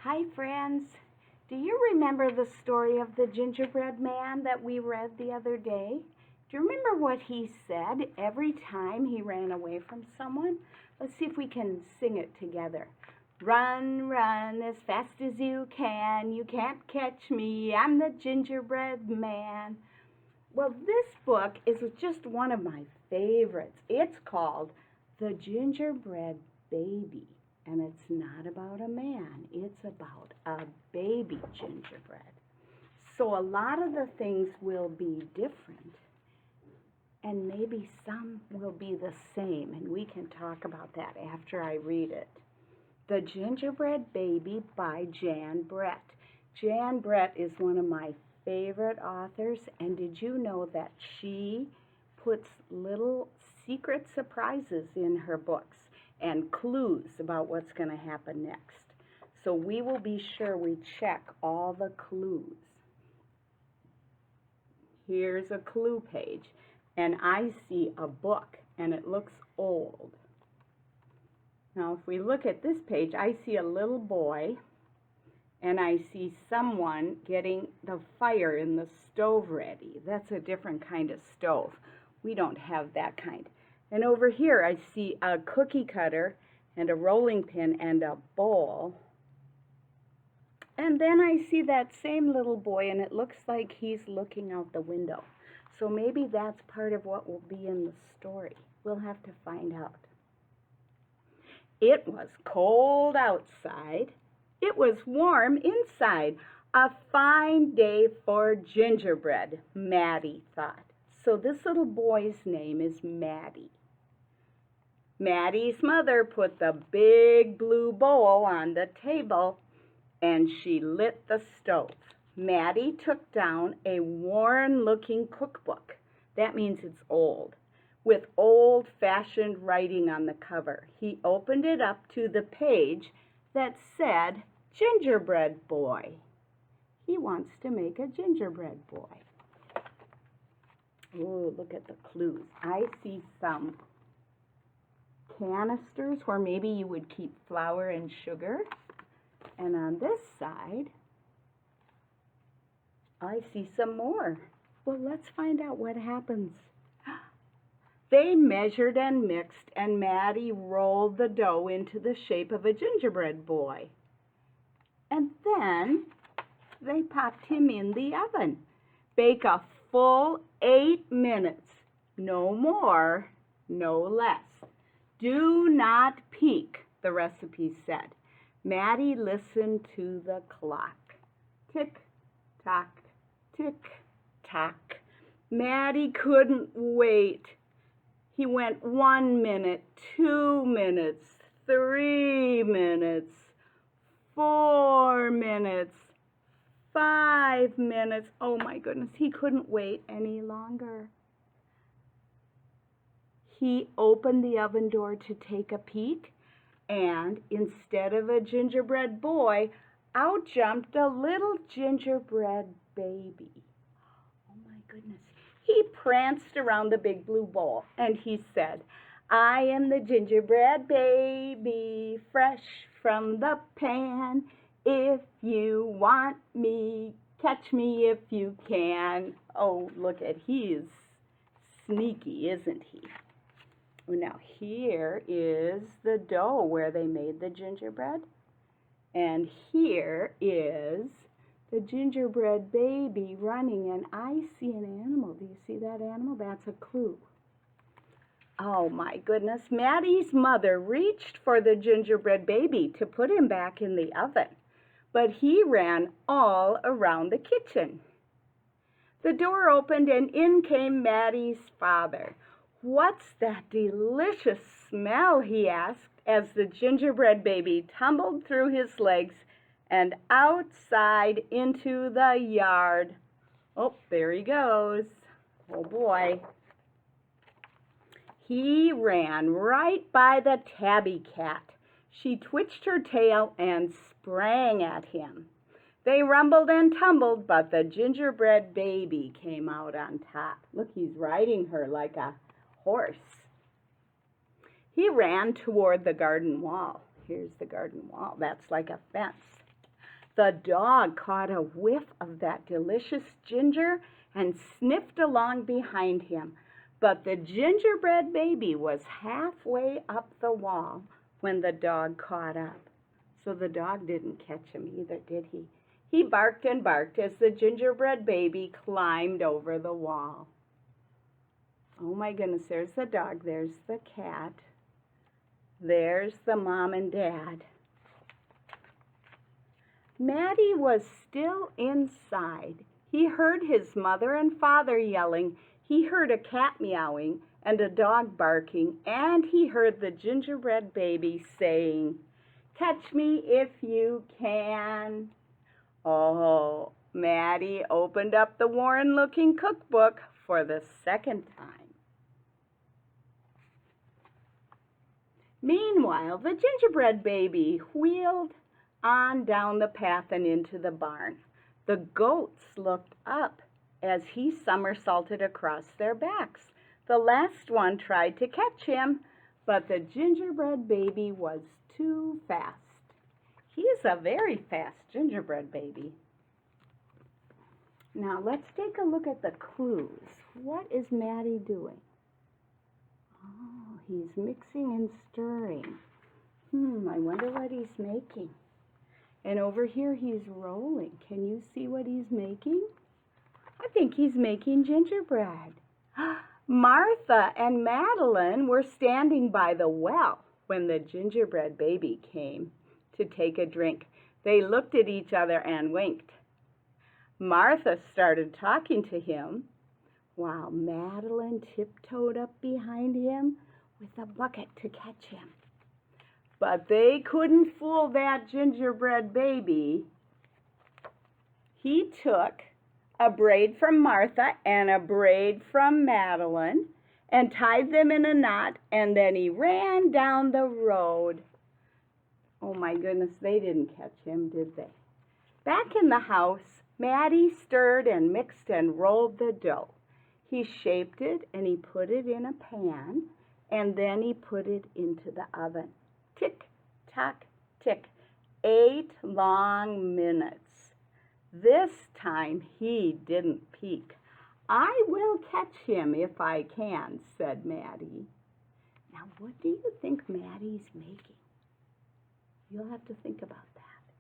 Hi, friends. Do you remember the story of the gingerbread man that we read the other day? Do you remember what he said every time he ran away from someone? Let's see if we can sing it together. Run, run as fast as you can. You can't catch me. I'm the gingerbread man. Well, this book is just one of my favorites. It's called The Gingerbread Baby. And it's not about a man, it's about a baby gingerbread. So a lot of the things will be different, and maybe some will be the same, and we can talk about that after I read it. The Gingerbread Baby by Jan Brett. Jan Brett is one of my favorite authors, and did you know that she puts little secret surprises in her books and clues about what's going to happen next? So we will be sure we check all the clues. Here's a clue page, and I see a book, and it looks old. Now, if we look at this page, I see a little boy, and I see someone getting the fire in the stove ready. That's a different kind of stove. We don't have that kind. And over here I see a cookie cutter and a rolling pin and a bowl. And then I see that same little boy, and it looks like he's looking out the window. So maybe that's part of what will be in the story. We'll have to find out. It was cold outside. It was warm inside. A fine day for gingerbread, Maddie thought. So this little boy's name is Maddie. Maddie's mother put the big blue bowl on the table, and she lit the stove. Maddie took down a worn-looking cookbook. That means it's old, with old-fashioned writing on the cover. He opened it up to the page that said, Gingerbread Boy. He wants to make a gingerbread boy. Oh, look at the clues. I see some canisters where maybe you would keep flour and sugar. And on this side, I see some more. Well, let's find out what happens. They measured and mixed, and Maddie rolled the dough into the shape of a gingerbread boy. And then they popped him in the oven. Bake a full 8 minutes. No more, no less. Do not peek, the recipe said. Maddie listened to the clock. Tick, tock, tick, tock. Maddie couldn't wait. He went 1 minute, 2 minutes, 3 minutes, 4 minutes, 5 minutes. Oh my goodness, he couldn't wait any longer. He opened the oven door to take a peek, and instead of a gingerbread boy, out jumped a little gingerbread baby. Oh my goodness. He pranced around the big blue bowl, and he said, I am the gingerbread baby, fresh from the pan. If you want me, catch me if you can. Oh, look at, he is sneaky, isn't he? Now here is the dough where they made the gingerbread. And here is the gingerbread baby running, and I see an animal. Do you see that animal? That's a clue. Oh my goodness, Maddie's mother reached for the gingerbread baby to put him back in the oven, but he ran all around the kitchen. The door opened, and in came Maddie's father. What's that delicious smell? He asked as the gingerbread baby tumbled through his legs and outside into the yard. Oh, there he goes. Oh boy. He ran right by the tabby cat. She twitched her tail and sprang at him. They rumbled and tumbled, but the gingerbread baby came out on top. Look, he's riding her like a horse. He ran toward the garden wall. Here's the garden wall. That's like a fence. The dog caught a whiff of that delicious ginger and sniffed along behind him. But the gingerbread baby was halfway up the wall when the dog caught up. So the dog didn't catch him either, did he? He barked and barked as the gingerbread baby climbed over the wall. Oh my goodness, there's the dog, there's the cat, there's the mom and dad. Matty was still inside. He heard his mother and father yelling. He heard a cat meowing and a dog barking, and he heard the gingerbread baby saying, "Catch me if you can." Oh, Matty opened up the worn-looking cookbook for the second time. Meanwhile, the gingerbread baby wheeled on down the path and into the barn. The goats looked up as he somersaulted across their backs. The last one tried to catch him, but the gingerbread baby was too fast. He is a very fast gingerbread baby. Now let's take a look at the clues. What is Matty doing? Oh, he's mixing and stirring. I wonder what he's making. And over here he's rolling. Can you see what he's making? I think he's making gingerbread. Martha and Madeline were standing by the well when the gingerbread baby came to take a drink. They looked at each other and winked. Martha started talking to him while Madeline tiptoed up behind him with a bucket to catch him. But they couldn't fool that gingerbread baby. He took a braid from Martha and a braid from Madeline and tied them in a knot, and then he ran down the road. Oh my goodness, they didn't catch him, did they? Back in the house, Matty stirred and mixed and rolled the dough. He shaped it and he put it in a pan, and then he put it into the oven. Tick, tock, tick. 8 long minutes. This time he didn't peek. "I will catch him if I can," said Matty. Now, what do you think Matty's making? You'll have to think about that.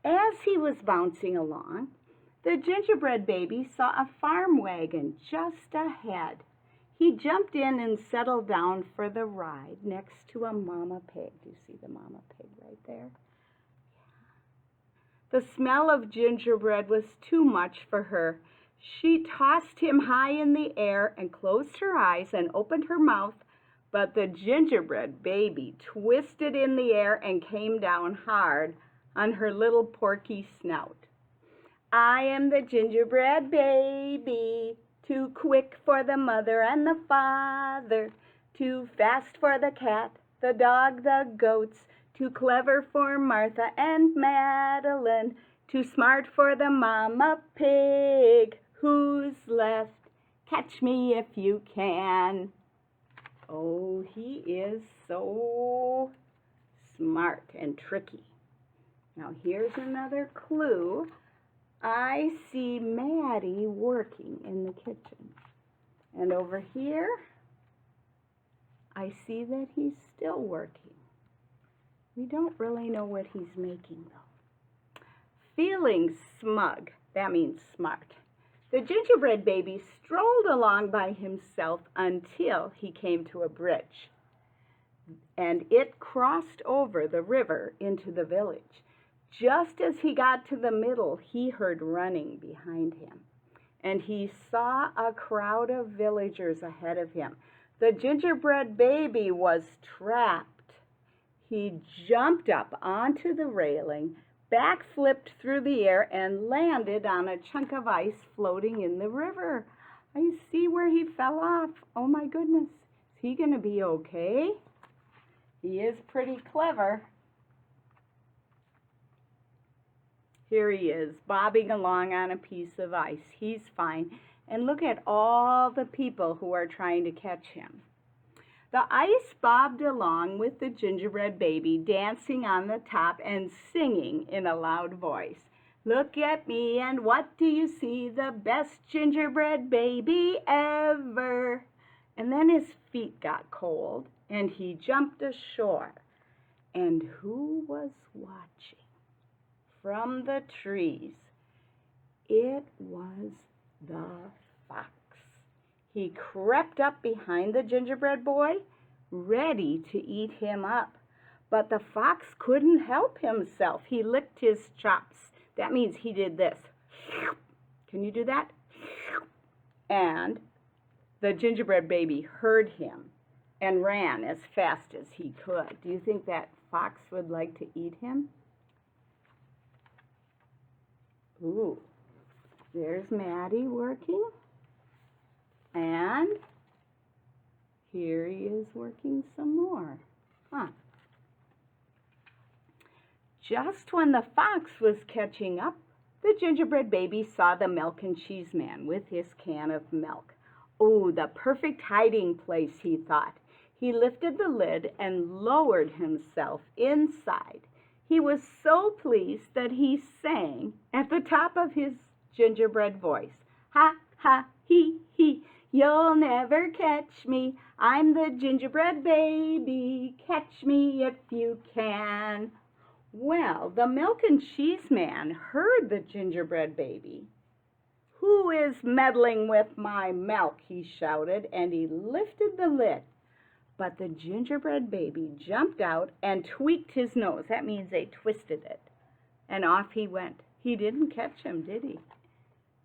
As he was bouncing along, the gingerbread baby saw a farm wagon just ahead. He jumped in and settled down for the ride next to a mama pig. Do you see the mama pig right there? The smell of gingerbread was too much for her. She tossed him high in the air and closed her eyes and opened her mouth, but the gingerbread baby twisted in the air and came down hard on her little porky snout. "I am the gingerbread baby, too quick for the mother and the father, too fast for the cat, the dog, the goats, too clever for Martha and Madeline, too smart for the mama pig. Who's left? Catch me if you can." Oh, he is so smart and tricky. Now here's another clue. I see Matty working in the kitchen. And over here, I see that he's still working. We don't really know what he's making, though. Feeling smug, that means smart. The gingerbread baby strolled along by himself until he came to a bridge, and it crossed over the river into the village. Just as he got to the middle, he heard running behind him, and he saw a crowd of villagers ahead of him. The gingerbread baby was trapped. He jumped up onto the railing, backflipped through the air, and landed on a chunk of ice floating in the river. I see where he fell off. Oh my goodness. Is he going to be okay? He is pretty clever. Here he is, bobbing along on a piece of ice. He's fine. And look at all the people who are trying to catch him. The ice bobbed along with the gingerbread baby, dancing on the top and singing in a loud voice. Look at me, and what do you see? The best gingerbread baby ever. And then his feet got cold, and he jumped ashore. And who was watching? From the trees, it was the fox. He crept up behind the gingerbread boy, ready to eat him up. But the fox couldn't help himself. He licked his chops. That means he did this. Can you do that? And the gingerbread baby heard him and ran as fast as he could. Do you think that fox would like to eat him? Ooh, there's Maddie working. And here he is working some more. Just when the fox was catching up, the gingerbread baby saw the milk and cheese man with his can of milk. Oh, the perfect hiding place, he thought. He lifted the lid and lowered himself inside. He was so pleased that he sang at the top of his gingerbread voice. Ha, ha, he, you'll never catch me. I'm the gingerbread baby. Catch me if you can. Well, the milk and cheese man heard the gingerbread baby. Who is meddling with my milk? He shouted, and he lifted the lid. But the gingerbread baby jumped out and tweaked his nose. That means they twisted it. And off he went. He didn't catch him, did he?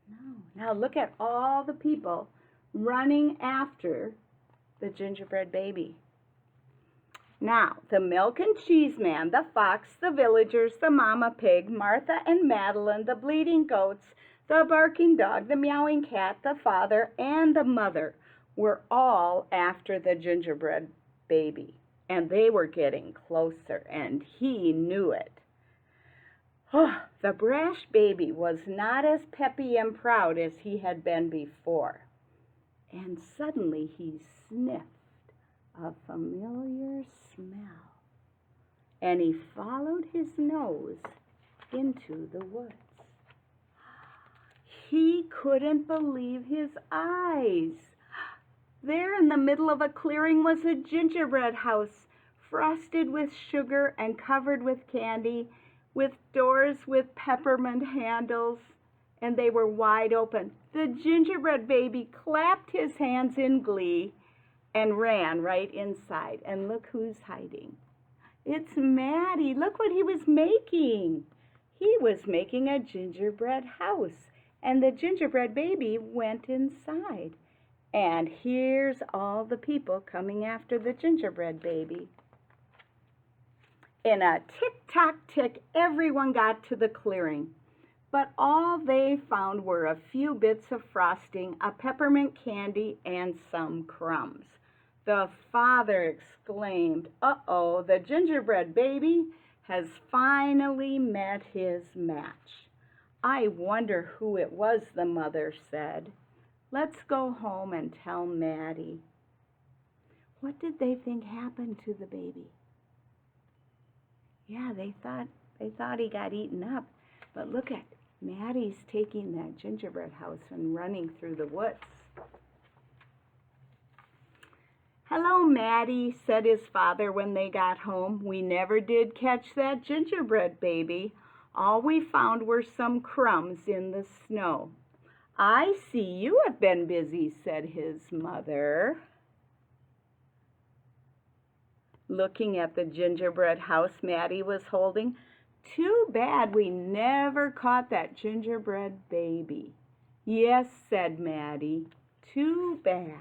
No. Now look at all the people running after the gingerbread baby. Now, the milk and cheese man, the fox, the villagers, the mama pig, Martha and Madeline, the bleating goats, the barking dog, the meowing cat, the father, and the mother were all after the gingerbread baby. And they were getting closer, and he knew it. Oh, the brash baby was not as peppy and proud as he had been before. And suddenly he sniffed a familiar smell, and he followed his nose into the woods. He couldn't believe his eyes. There in the middle of a clearing was a gingerbread house, frosted with sugar and covered with candy, with doors with peppermint handles, and they were wide open. The gingerbread baby clapped his hands in glee and ran right inside. And look who's hiding. It's Maddie. Look what he was making. He was making a gingerbread house, and the gingerbread baby went inside. And here's all the people coming after the gingerbread baby. In a tick-tock-tick, everyone got to the clearing. But all they found were a few bits of frosting, a peppermint candy, and some crumbs. The father exclaimed, "Uh-oh, the gingerbread baby has finally met his match." "I wonder who it was," the mother said. "Let's go home and tell Maddie." What did they think happened to the baby? Yeah, they thought he got eaten up. But look at Maddie's taking that gingerbread house and running through the woods. "Hello, Maddie," said his father when they got home. "We never did catch that gingerbread baby. All we found were some crumbs in the snow." "I see you have been busy," said his mother, looking at the gingerbread house Maddie was holding. "Too bad we never caught that gingerbread baby." "Yes," said Maddie, "too bad."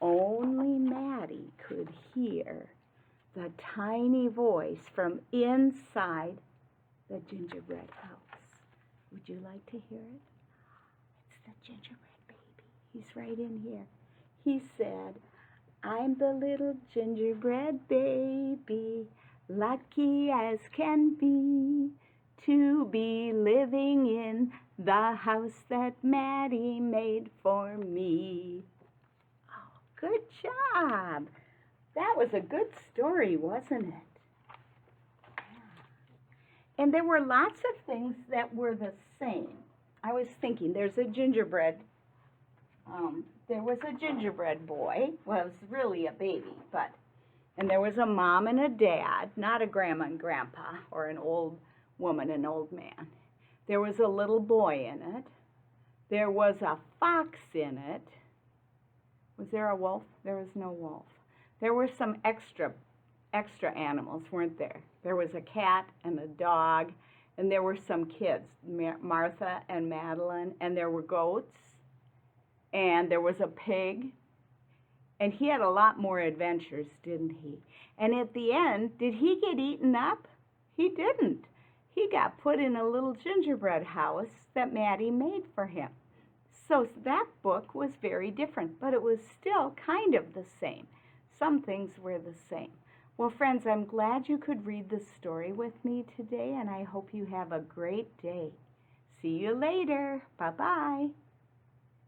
Only Maddie could hear the tiny voice from inside the gingerbread house. Would you like to hear it? It's the gingerbread baby. He's right in here. He said, "I'm the little gingerbread baby, lucky as can be, to be living in the house that Maddie made for me." Oh, Good job. That was a good story, wasn't it? And there were lots of things that were the same. I was thinking, there was a gingerbread boy. Well, it was really a baby, and there was a mom and a dad, not a grandma and grandpa, or an old woman and old man. There was a little boy in it. There was a fox in it. Was there a wolf? There was no wolf. There were some extra animals, weren't there? There was a cat and a dog, and there were some kids, Martha and Madeline, and there were goats, and there was a pig, and he had a lot more adventures, didn't he? And at the end, did he get eaten up? He didn't. He got put in a little gingerbread house that Maddie made for him. So that book was very different, but it was still kind of the same. Some things were the same. Well, friends, I'm glad you could read the story with me today, and I hope you have a great day. See you later. Bye-bye.